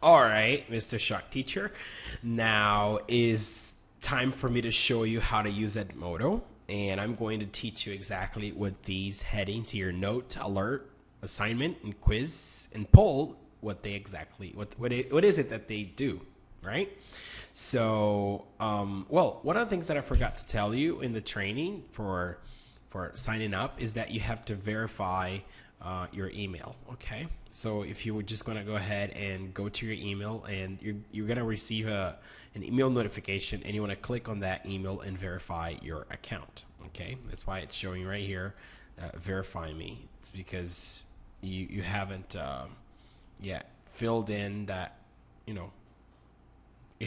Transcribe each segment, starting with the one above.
All right, Mr. Shock Teacher. Now is time for me to show you how to use Edmodo. And I'm going to teach you exactly what these heading to your note, alert, assignment, and quiz, and poll, what they exactly, what is it that they do, right? So, well, one of the things that I forgot to tell you in the training for signing up is that you have to verify your email. Okay, so if you were just going to go ahead and go to your email, and you're going to receive an email notification, and you want to click on that email and verify your account. Okay, that's why it's showing right here, verify me. It's because you haven't yet filled in that, you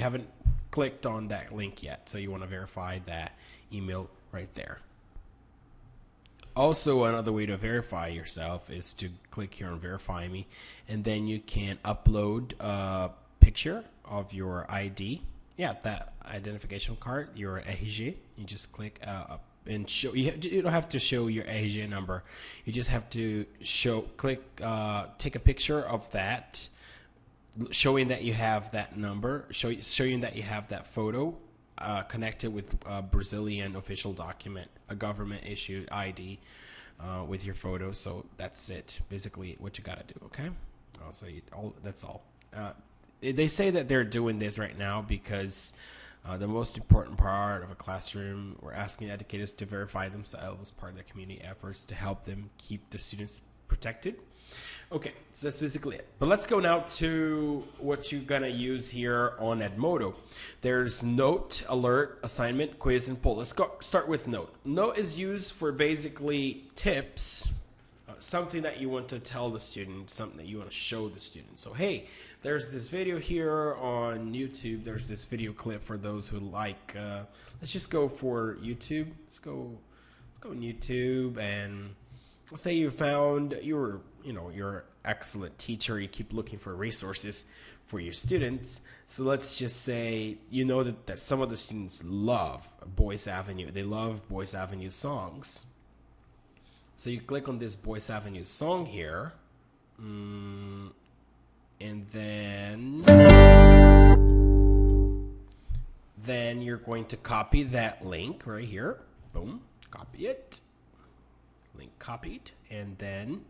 haven't clicked on that link yet, so you want to verify that email right there. Also, another way to verify yourself is to click here on verify me, and then you can upload a picture of your ID. Yeah, that identification card, your RG. You just click and show. You don't have to show your RG number. You just have to take a picture of that, showing that you have that number, showing that you have that photo connected with a Brazilian official document, a government issued ID with your photo. So that's it, basically what you gotta do. Okay, so that's all. They say that they're doing this right now because the most important part of a classroom, we're asking educators to verify themselves, part of the community efforts to help them keep the students protected. Okay, so that's basically it. But let's go now to what you're gonna use here on Edmodo. There's note, alert, assignment, quiz, and poll. Let's start with note. Note is used for basically tips, something that you want to tell the student, something that you want to show the student. So hey, there's this video here on YouTube. There's this video clip for those who like. Let's just go for YouTube. Let's go on YouTube, and let's say you're an excellent teacher. You keep looking for resources for your students. So let's just say that some of the students love Boyce Avenue. They love Boyce Avenue songs. So you click on this Boyce Avenue song here, and then you're going to copy that link right here. Boom, copy it. Link copied, and then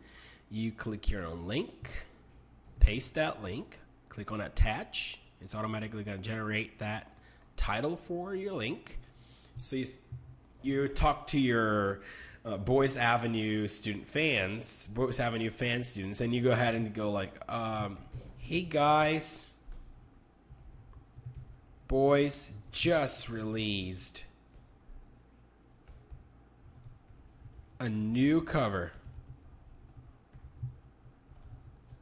you click here on link, paste that link, click on attach. It's automatically going to generate that title for your link. So you talk to your Boyce Avenue fan students, and you go ahead and go like, hey guys, Boyce just released a new cover.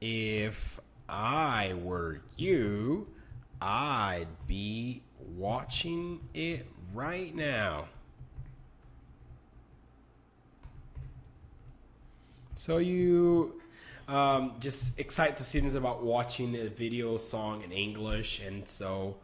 If I were you, I'd be watching it right now. So you just excite the students about watching a video song in English, and so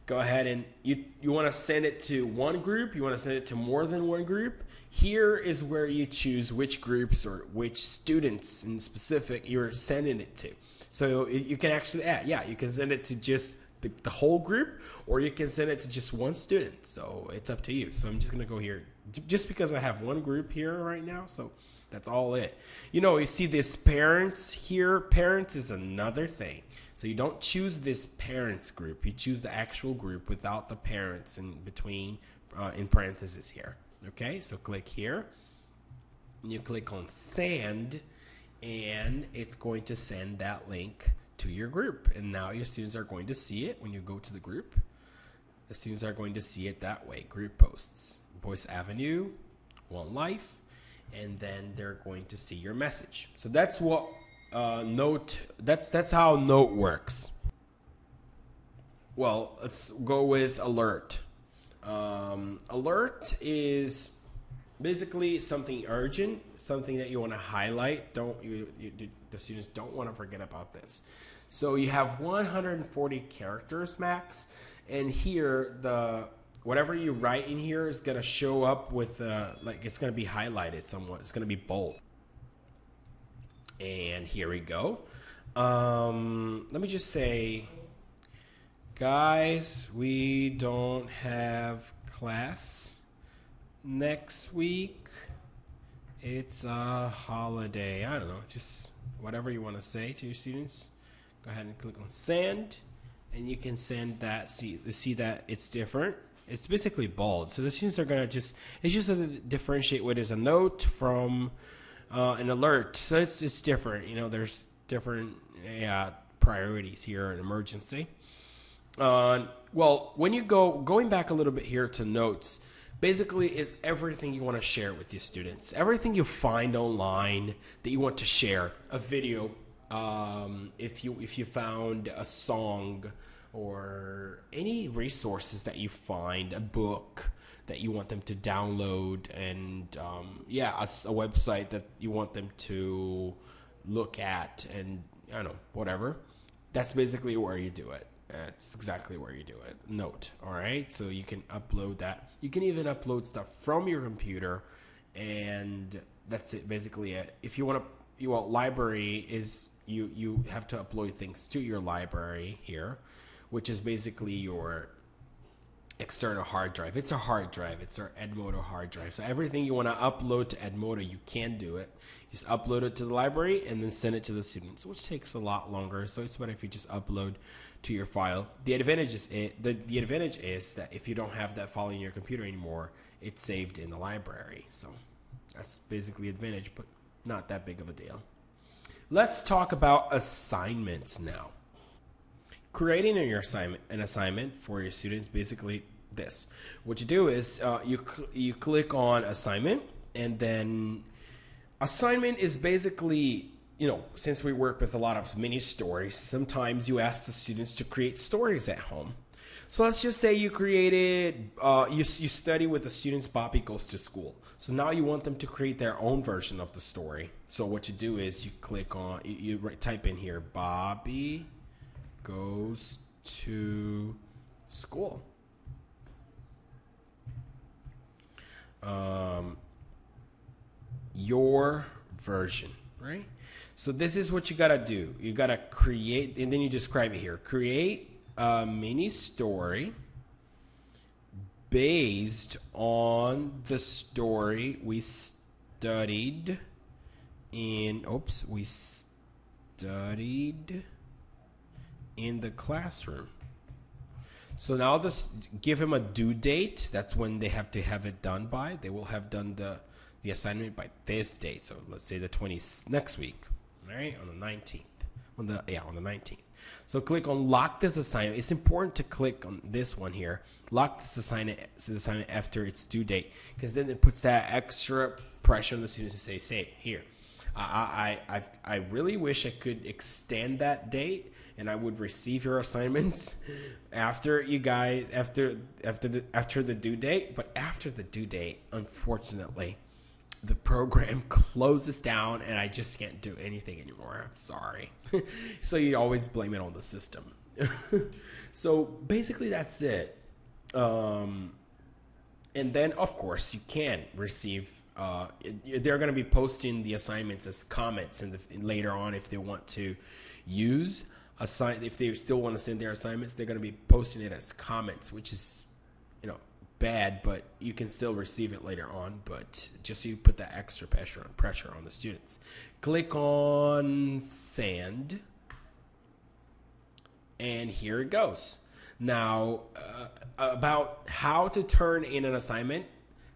go ahead and you want to send it to one group, you want to send it to more than one group. Here is where you choose which groups or which students in specific you're sending it to. So you can actually you can send it to just the whole group, or you can send it to just one student. So it's up to you. So I'm just going to go here just because I have one group here right now. So that's all it. You see this parents here. Parents is another thing. So you don't choose this parents group. You choose the actual group without the parents in between, in parentheses here. Okay, so click here. And you click on send, and it's going to send that link to your group. And now your students are going to see it when you go to the group. The students are going to see it that way. Group posts, Boyce Avenue, One Life, and then they're going to see your message. So that's what that's how note works. Well, let's go with alert. Alert is basically something urgent, something that you want to highlight. The students don't want to forget about this. So you have 140 characters max, and here whatever you write in here is going to show up with it's going to be highlighted somewhat. It's going to be bold. And here we go. Let me just say, guys, we don't have class next week. It's a holiday. I don't know, just whatever you want to say to your students. Go ahead and click on send, and you can send that. See that it's different. It's basically bold, so the students are gonna it's just to differentiate what is a note from an alert. So it's different. You know, there's different priorities here in emergency. Well, when you going back a little bit here to notes, basically is everything you want to share with your students, everything you find online that you want to share, a video, if you found a song or any resources that you find, a book that you want them to download, and a website that you want them to look at, and I don't know, whatever. That's basically where you do it. That's exactly where you do it. Note, all right? So you can upload that. You can even upload stuff from your computer, and that's it, basically it. If you want to, library is, you have to upload things to your library here, which is basically your external hard drive. It's a hard drive. It's our Edmodo hard drive. So everything you want to upload to Edmodo, you can do it. Just upload it to the library and then send it to the students, which takes a lot longer. So it's better if you just upload to your file. The advantage is the advantage is that if you don't have that file in your computer anymore, it's saved in the library. So that's basically the advantage, but not that big of a deal. Let's talk about assignments now. Creating an assignment for your students, basically this. What you do is you click on assignment, and then assignment is basically, since we work with a lot of mini stories, sometimes you ask the students to create stories at home. So let's just say you created, you study with the students, Bobby goes to school. So now you want them to create their own version of the story. So what you do is you click on, you type in here, Bobby goes to school. Your version, right? So this is what you gotta do. You gotta create, and then you describe it here. Create a mini story based on the story we studied in the classroom. So now just give him a due date. That's when they have to have it done by. They will have done the assignment by this date. So let's say the 20th next week, right? On the 19th. On the 19th. So click on lock this assignment. It's important to click on this one here. Lock this assignment after its due date, because then it puts that extra pressure on the students to say here. I really wish I could extend that date, and I would receive your assignments after the due date. But after the due date, unfortunately, the program closes down, and I just can't do anything anymore. I'm sorry. So you always blame it on the system. So basically, that's it. And then, of course, you can receive. They're going to be posting the assignments as comments later on if they want to use if they still want to send their assignments. They're going to be posting it as comments, which is bad, but you can still receive it later on. But just so you put that extra pressure on the students. Click on send, and here it goes. Now about how to turn in an assignment,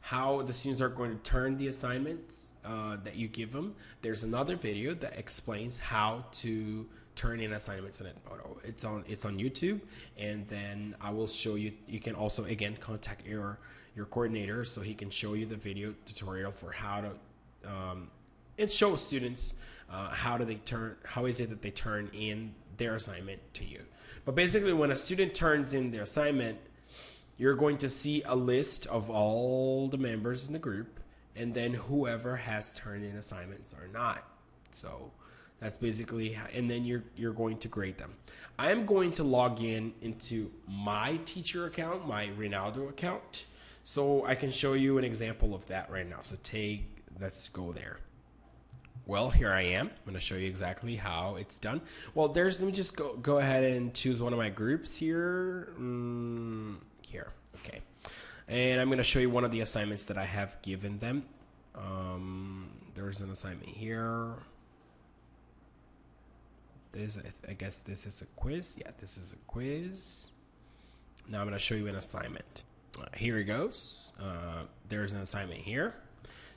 how the students are going to turn the assignments that you give them. There's another video that explains how to turn in assignments in Edmodo. It's on YouTube, and then I will show you. You can also again contact your coordinator so he can show you the video tutorial for how to and show students how is it that they turn in their assignment to you. But basically, when a student turns in their assignment, you're going to see a list of all the members in the group, and then whoever has turned in assignments or not. So that's basically, and then you're going to grade them. I'm going to log into my teacher account, my Ronaldo account, so I can show you an example of that right now. So let's go there. Well, here I am. I'm going to show you exactly how it's done. Well, let me just go ahead and choose one of my groups here. Here, okay. And I'm going to show you one of the assignments that I have given them. There's an assignment here. I guess this is a quiz. Yeah, this is a quiz. Now I'm going to show you an assignment. Here it goes. There's an assignment here.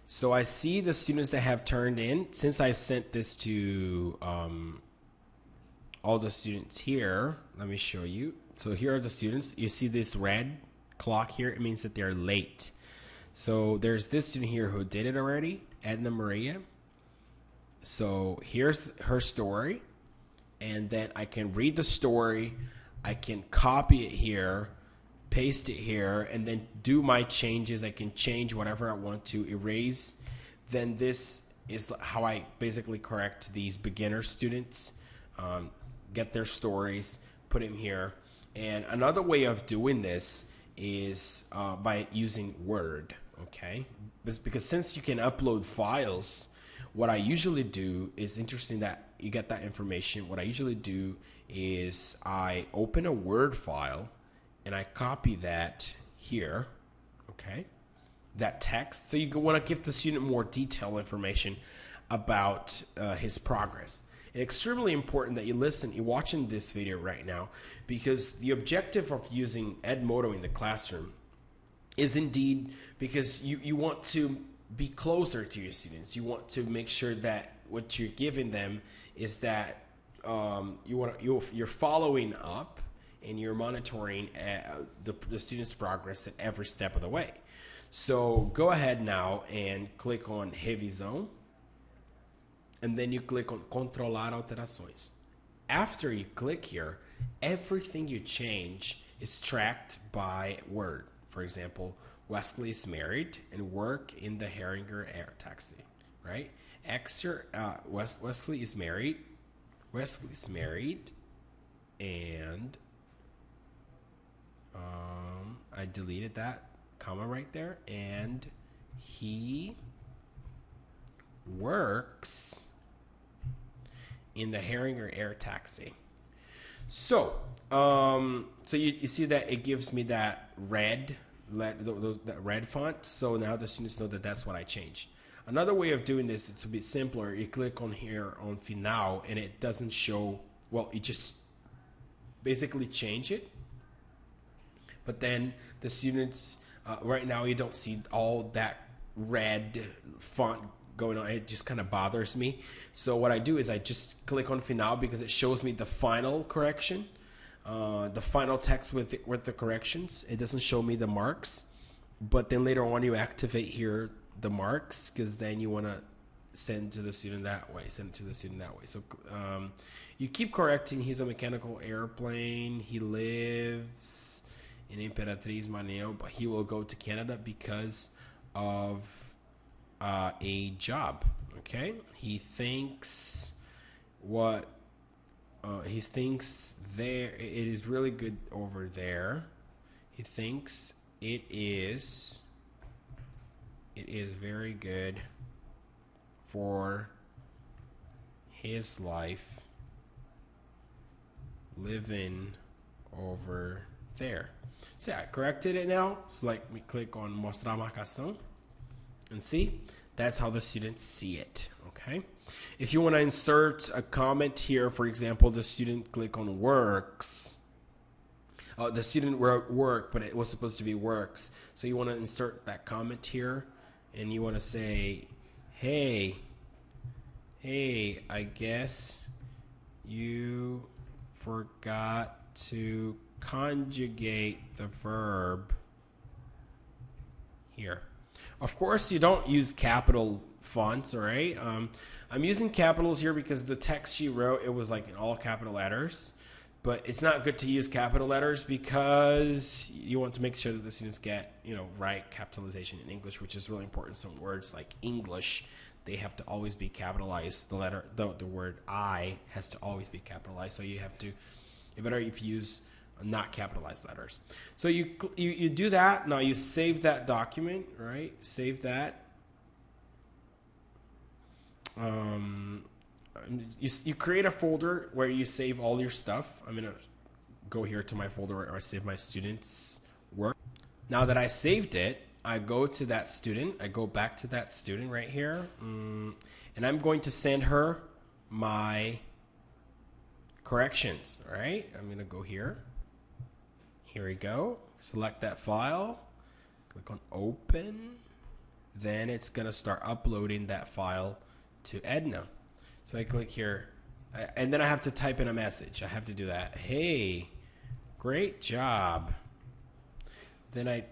So I see the students that have turned in. Since I've sent this to all the students here, let me show you. So here are the students. You see this red clock here? It means that they're late. So there's this student here who did it already, Edna Maria. So here's her story. And then I can read the story. I can copy it here, paste it here, and then do my changes. I can change whatever I want to, erase. Then this is how I basically correct these beginner students, get their stories, put them here. And another way of doing this is by using Word, okay? Because since you can upload files, what I usually do is interesting that you get that information. What I usually do is I open a Word file and I copy that here, okay? That text. So you want to give the student more detailed information about his progress. And extremely important that you listen, you're watching this video right now, because the objective of using Edmodo in the classroom is indeed because you want to be closer to your students. You want to make sure that what you're giving them is that you're following up and you're monitoring the student's progress at every step of the way. So go ahead now and click on Revisão, and then you click on Controlar Alterações. After you click here, everything you change is tracked by word. For example, Wesley is married and work in the Heringer Air Taxi, right? Wesley is married. Wesley's married, and I deleted that comma right there, and he works in the Heringer Air Taxi. So, so you see that it gives me that red, that red font. So now the students know that that's what I changed. Another way of doing this, it's a bit simpler. You click on here on Final, and it doesn't show. Well, you just basically change it. But then the students, right now, you don't see all that red font going on. It just kind of bothers me. So what I do is I just click on Final because it shows me the final correction, the final text with the corrections. It doesn't show me the marks. But then later on, you activate here the marks, because then you want to send to the student that way. So you keep correcting. He's a mechanical airplane. He lives in Imperatriz Maranhão, but he will go to Canada because of a job. Okay, he thinks he thinks there it is really good over there. He thinks it is very good for his life living over there. So yeah, I corrected it now. So like we click on Mostrar Marcação, and see, that's how the students see it, okay? If you want to insert a comment here, for example, the student click on works. The student wrote work, but it was supposed to be works. So you want to insert that comment here, and you want to say, hey, I guess you forgot to conjugate the verb here. Of course, you don't use capital fonts, all right? I'm using capitals here because the text she wrote, it was like in all capital letters. But it's not good to use capital letters because you want to make sure that the students get, right capitalization in English, which is really important. Some words like English, they have to always be capitalized. The word I has to always be capitalized. So you better if you use not capitalized letters. So you do that. Now you save that document, right? Save that. um, you create a folder where you save all your stuff. I'm gonna go here to my folder where I save my students' work. Now that I saved it, I go to that student. I go back to that student right here, and I'm going to send her my corrections. All right, I'm gonna go here. Here we go. Select that file. Click on open. Then it's gonna start uploading that file to Edna. So I click here, and then I have to type in a message. I have to do that. Hey, great job. Then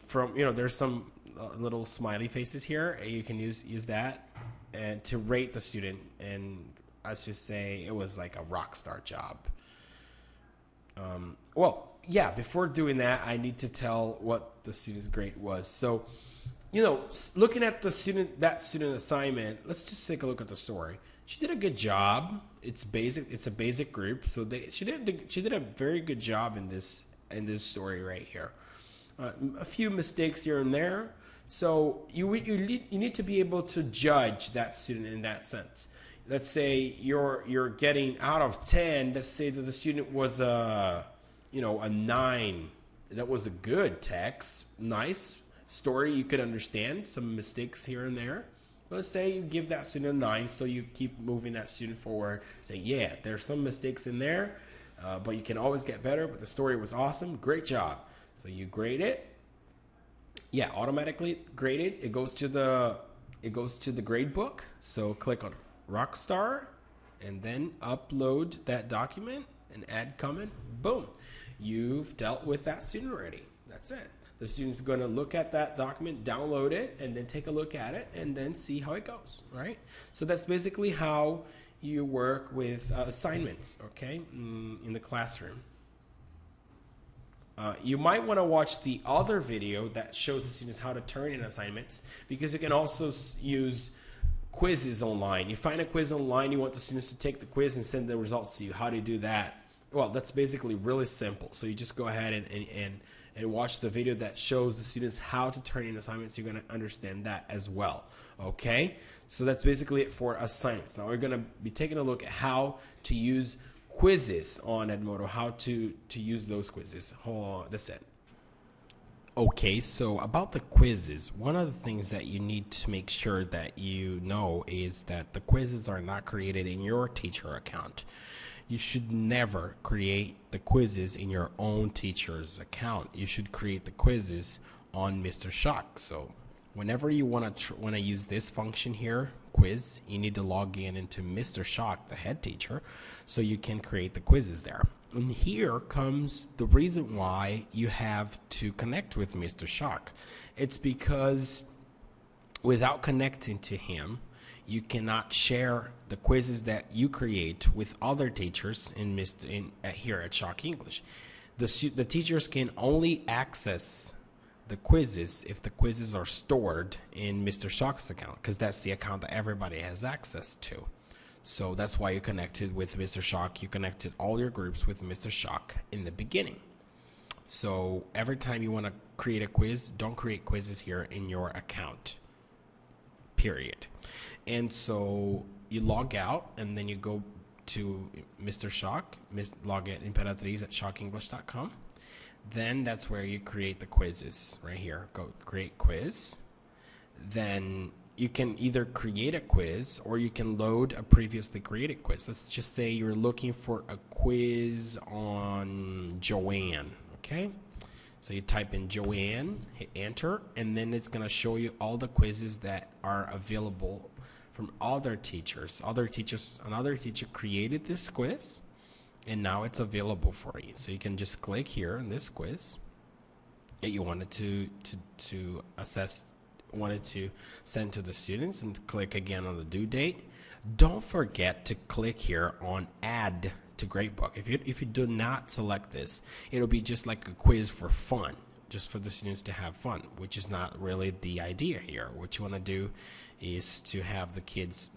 from there's some little smiley faces here. You can use that and to rate the student, and let's just say it was like a rock star job. Well, yeah. Before doing that, I need to tell what the student's grade was. So, looking at that student assignment, let's just take a look at the story. She did a good job. It's basic. It's a basic group, so she did a very good job in this story right here. A few mistakes here and there. So you need to be able to judge that student in that sense. Let's say you're getting out of 10. Let's say that the student was a 9. That was a good text, nice story. You could understand some mistakes here and there. Let's say you give that student a 9, so you keep moving that student forward. Say, yeah, there's some mistakes in there, but you can always get better. But the story was awesome, great job. So you grade it. Yeah, automatically graded. It goes to the grade book. So click on Rockstar, and then upload that document and add comment. Boom, you've dealt with that student already. That's it. The student's going to look at that document, download it, and then take a look at it, and then see how it goes. Right. So that's basically how you work with assignments. Okay, in the classroom. You might want to watch the other video that shows the students how to turn in assignments, because you can also use quizzes online. You find a quiz online, you want the students to take the quiz and send the results to you. How do you do that? Well, that's basically really simple. So you just go ahead and watch the video that shows the students how to turn in assignments. You're going to understand that as well. Okay? So that's basically it for assignments. Now we're going to be taking a look at how to use quizzes on Edmodo, how to use those quizzes. Hold on, that's it. Okay, so about the quizzes, one of the things that you need to make sure that you know is that the quizzes are not created in your teacher account. You should never create the quizzes in your own teacher's account. You should create the quizzes on Mr. Shock. So whenever you want to use this function here, quiz, you need to log into Mr. Shock, the head teacher, so you can create the quizzes there. And here comes the reason why you have to connect with Mr. Shock. It's because without connecting to him, you cannot share the quizzes that you create with other teachers here at Shock English. The teachers can only access the quizzes if the quizzes are stored in Mr. Shock's account, because that's the account that everybody has access to. So that's why you connected with Mr. Shock. You connected all your groups with Mr. Shock in the beginning. So every time you want to create a quiz, don't create quizzes here in your account, period. And so you log out, and then you go to Mr. Shock, log at imperatriz@shockenglish.com. Then that's where you create the quizzes right here. Go create quiz. Then you can either create a quiz or you can load a previously created quiz. Let's just say you're looking for a quiz on Joanne. Okay, so you type in Joanne, hit enter, and then it's going to show you all the quizzes that are available from other teachers. Another teacher created this quiz, and now it's available for you. So you can just click here in this quiz that you wanted to assess, wanted to send to the students, and click again on the due date. Don't forget to click here on add to gradebook. If you do not select this, it'll be just like a quiz for fun, just for the students to have fun, which is not really the idea here. What you want to do is to have the kids,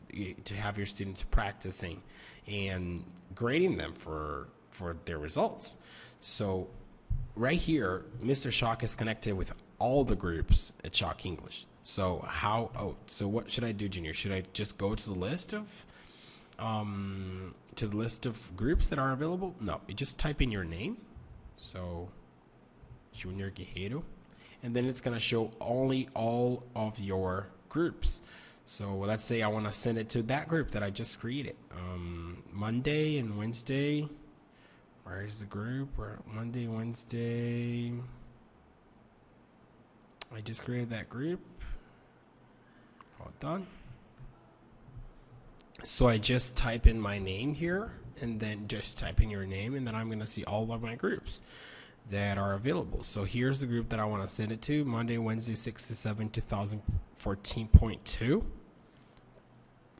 to have your students practicing and grading them for their results. So right here, Mr. Shock is connected with all the groups at Shock English. So so what should I do, Junior? Should I just go to the list of groups that are available? No, you just type in your name. So Junior Guerrero, and then it's gonna show only all of your groups. So let's say I want to send it to that group that I just created. Monday and Wednesday. Where's the group? Monday, Wednesday. I just created that group. Hold on. So I just type in my name here, and then just type in your name, and then I'm going to see all of my groups that are available. So here's the group that I want to send it to: Monday, Wednesday, 6-7, 2014.2.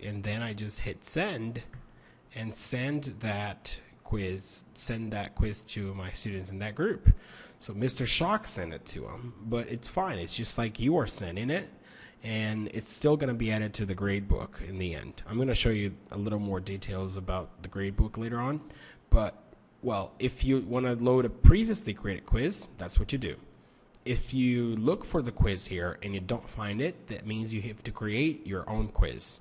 And then I just hit send, and send that quiz to my students in that group. So Mr. Shock sent it to them, but it's fine. It's just like you are sending it, and it's still going to be added to the grade book in the end. I'm going to show you a little more details about the grade book later on, but well, if you want to load a previously created quiz, that's what you do. If you look for the quiz here and you don't find it, that means you have to create your own quiz.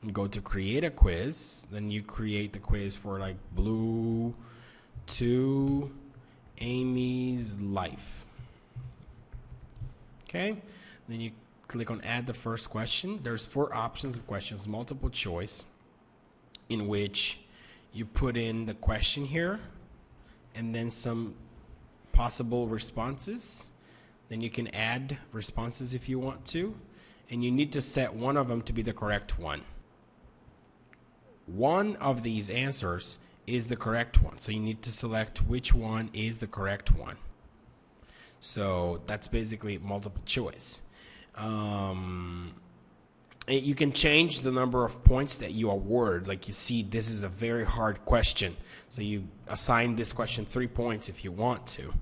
You go to create a quiz, then you create the quiz for like Blue 2 Amy's life. Okay, then you click on add the first question. There's 4 options of questions: multiple choice, in which you put in the question here and then some possible responses. Then you can add responses if you want to, and you need to set one of them to be the correct one. One of these answers is the correct one, so you need to select which one is the correct one. So that's basically multiple choice. You can change the number of points that you award. Like you see, this is a very hard question, so you assign this question 3 points if you want to.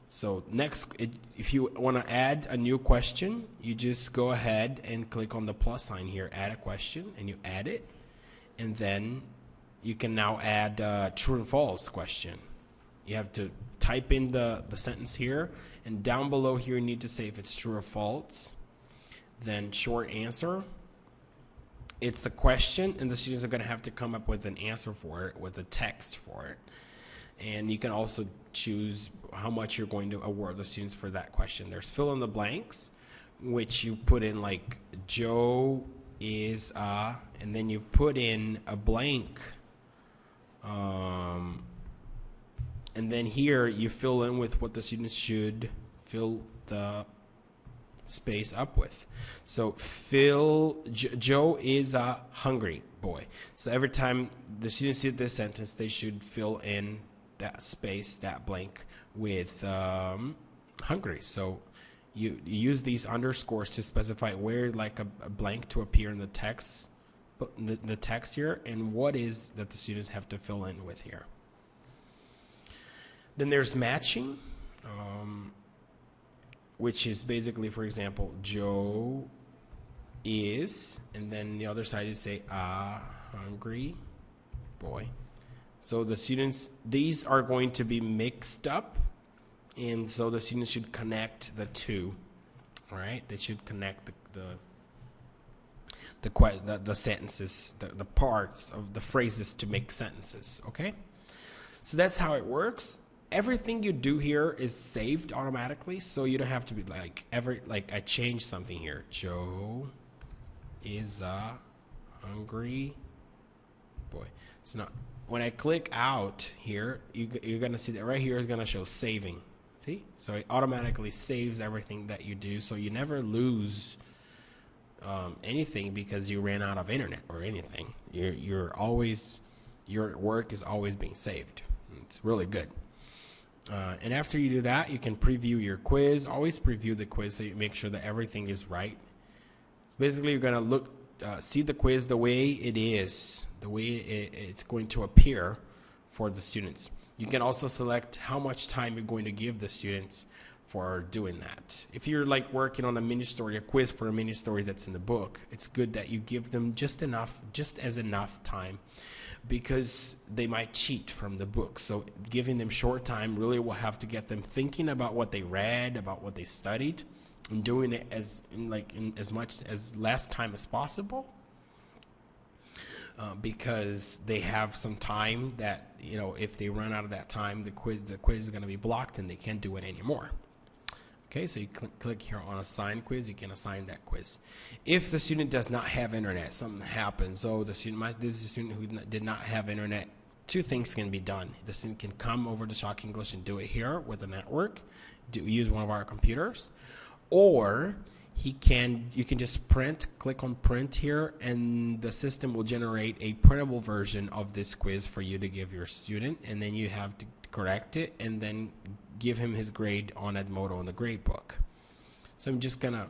So next, if you want to add a new question, you just go ahead and click on the plus sign here, add a question, and you add it. And then you can now add true and false question. You have to type in the sentence here, and down below here you need to say if it's true or false. Then short answer. It's a question, and the students are going to have to come up with an answer for it, with a text for it. And you can also choose how much you're going to award the students for that question. There's fill in the blanks, which you put in like Joe is and then you put in a blank, and then here you fill in with what the students should fill the space up with. So Joe is a hungry boy. So every time the students see this sentence, they should fill in that space, that blank, with hungry. So you use these underscores to specify where like a blank to appear in the text, the text here, and what is that the students have to fill in with here. Then there's matching, which is basically, for example, Joe is, and then the other side is say hungry boy. So the students, these are going to be mixed up, and so the students should connect the two. All right, they should connect the sentences, the parts of the phrases to make sentences. Okay, so that's how it works. Everything you do here is saved automatically, so you don't have to be like I changed something here. Joe is a hungry boy. So now when I click out here, you're gonna see that right here is gonna show saving. See, so it automatically saves everything that you do, so you never lose anything because you ran out of internet or anything. Your work is always being saved. It's really good. And after you do that, you can preview your quiz. Always preview the quiz so you make sure that everything is right. So basically, you're going to see the quiz the way it is, the way it's going to appear for the students. You can also select how much time you're going to give the students for doing that. If you're like working on a mini story, a quiz for a mini story that's in the book, it's good that you give them just as enough time, because they might cheat from the book. So giving them short time really will have to get them thinking about what they read, about what they studied, and doing it in as much as less time as possible, because they have some time that, if they run out of that time, the quiz is going to be blocked and they can't do it anymore. Okay, so you click here on assign quiz. You can assign that quiz. If the student does not have internet, something happens. So this is a student who did not have internet. Two things can be done. The student can come over to Shock English and do it here with the network, use one of our computers, or you can just click on print here, and the system will generate a printable version of this quiz for you to give your student, and then you have to correct it and then give him his grade on Edmodo in the grade book. So I'm just gonna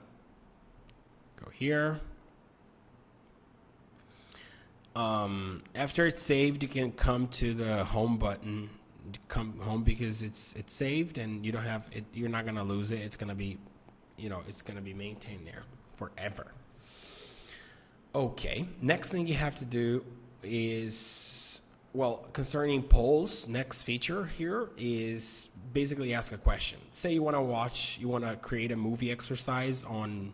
go here. After it's saved, you can come to the home button, come home, because it's saved and you don't have it. You're not gonna lose it. It's gonna be, it's gonna be maintained there forever. Okay. Next thing you have to do is, concerning polls, next feature here is basically ask a question. Say you want to create a movie exercise on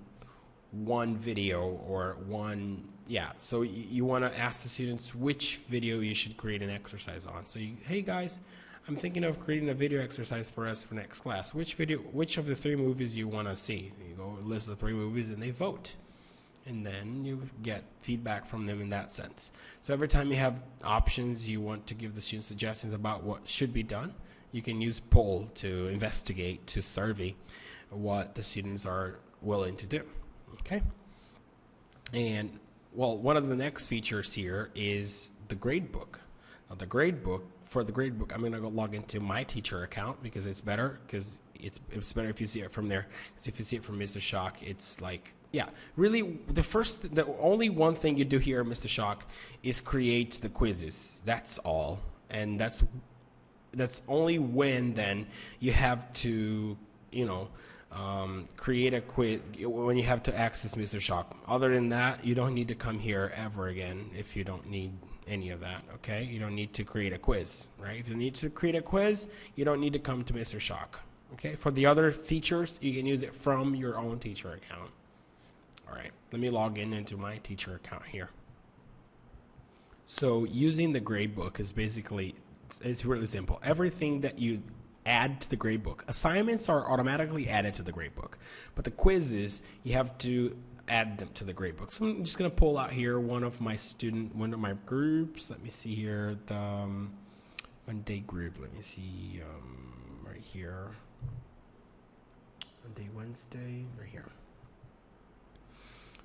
one video or one. So you want to ask the students which video you should create an exercise on. So hey guys, I'm thinking of creating a video exercise for us for next class. Which of the 3 movies you want to see? You go list the 3 movies and they vote. And then you get feedback from them in that sense. So every time you have options, you want to give the students suggestions about what should be done, you can use poll to investigate, to survey what the students are willing to do. Okay? And one of the next features here is the grade book. Now for the grade book, I'm going to go log into my teacher account because it's better, because it's better if you see it from there. Because if you see it from Mr. Shock, it's like, really the only one thing you do here, Mr. Shock, is create the quizzes. That's all. And that's only when then you have to, create a quiz, when you have to access Mr. Shock. Other than that, you don't need to come here ever again if you don't need any of that, okay? You don't need to create a quiz, right? If you need to create a quiz, you don't need to come to Mr. Shock, okay? For the other features, you can use it from your own teacher account. All right, let me log into my teacher account here. So using the gradebook is basically, it's really simple. Everything that you add to the gradebook, assignments are automatically added to the gradebook, but the quizzes, you have to add them to the gradebook. So I'm just going to pull out here one of my groups. Let me see here, the one-day group. Let me see right here. Monday, Wednesday, right here.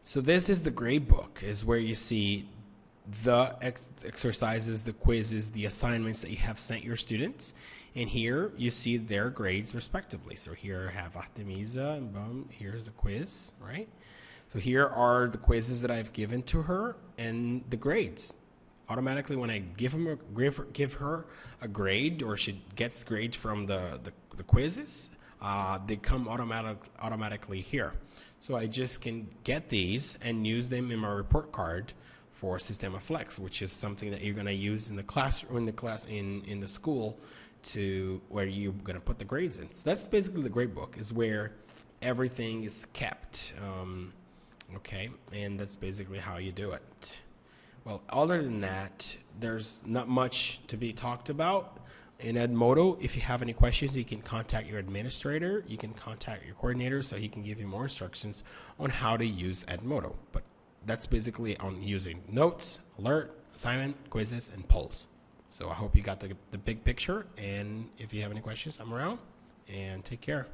So this is the gradebook, is where you see the exercises, the quizzes, the assignments that you have sent your students. And here you see their grades respectively. So here I have Artemisa, and boom, here's the quiz, right? So here are the quizzes that I've given to her and the grades. Automatically, when I give her a grade, or she gets grades from the quizzes, they come automatically here. So I just can get these and use them in my report card for Sistema Flex, which is something that you're going to use in the classroom, in the school, to where you're going to put the grades in. So that's basically the grade book, is where everything is kept. Okay, and that's basically how you do it. Well, other than that, there's not much to be talked about in Edmodo. If you have any questions, you can contact your administrator. You can contact your coordinator so he can give you more instructions on how to use Edmodo. But that's basically on using notes, alert, assignment, quizzes, and polls. So I hope you got the big picture. And if you have any questions, I'm around. And take care.